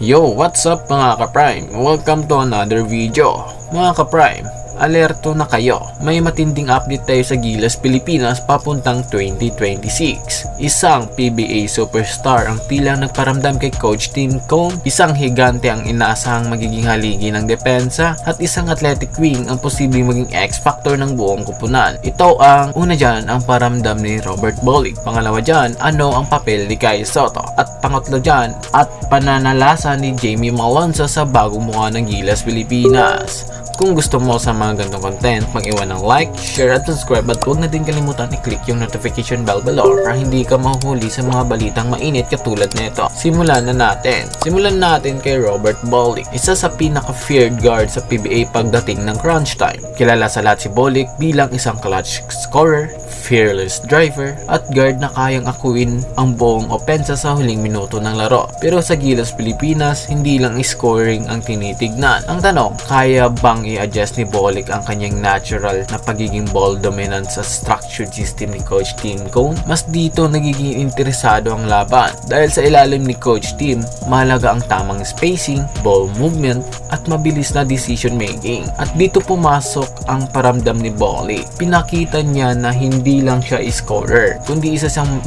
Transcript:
Yo, what's up mga ka-Prime? Welcome to another video. Mga ka-Prime, alerto na kayo. May matinding update tayo sa Gilas Pilipinas papuntang 2026. Isang PBA superstar ang tila nagparamdam kay Coach Tim Cone, isang higante ang inaasahang magiging haligi ng depensa, at isang athletic wing ang posibleng maging X-factor ng buong kupunan. Ito ang una dyan, ang paramdam ni Robert Bolick. Pangalawa dyan, ano ang papel ni Kai Sotto. At pangatlo dyan, at pananalasa ni Jamie Malonza sa bagong mukha ng Gilas Pilipinas. Kung gusto mo sa mga ganitong content, mag-iwan ng like, share at subscribe, at huwag na din kalimutan i-click yung notification bell below para hindi ka mahuhuli sa mga balitang mainit katulad nito. Simulan na natin. Simulan natin kay Robert Bolick, isa sa pinaka-feared guard sa PBA pagdating ng crunch time. Kilala sa lahat si Bolick bilang isang clutch scorer, fearless driver, at guard na kayang akuin ang buong opensa sa huling minuto ng laro. Pero sa Gilas Pilipinas, hindi lang scoring ang tinitignan. Ang tanong, kaya bang i-adjust ni Bolick ang kanyang natural na pagiging ball dominant sa structured system ni Coach Tim Cone? Mas dito nagiging interesado ang laban dahil sa ilalim ni Coach Tim, mahalaga ang tamang spacing, ball movement, at mabilis na decision making. At dito pumasok ang paramdam ni Bolick. Pinakita niya na hindi lang siya scorer, kundi isa siyang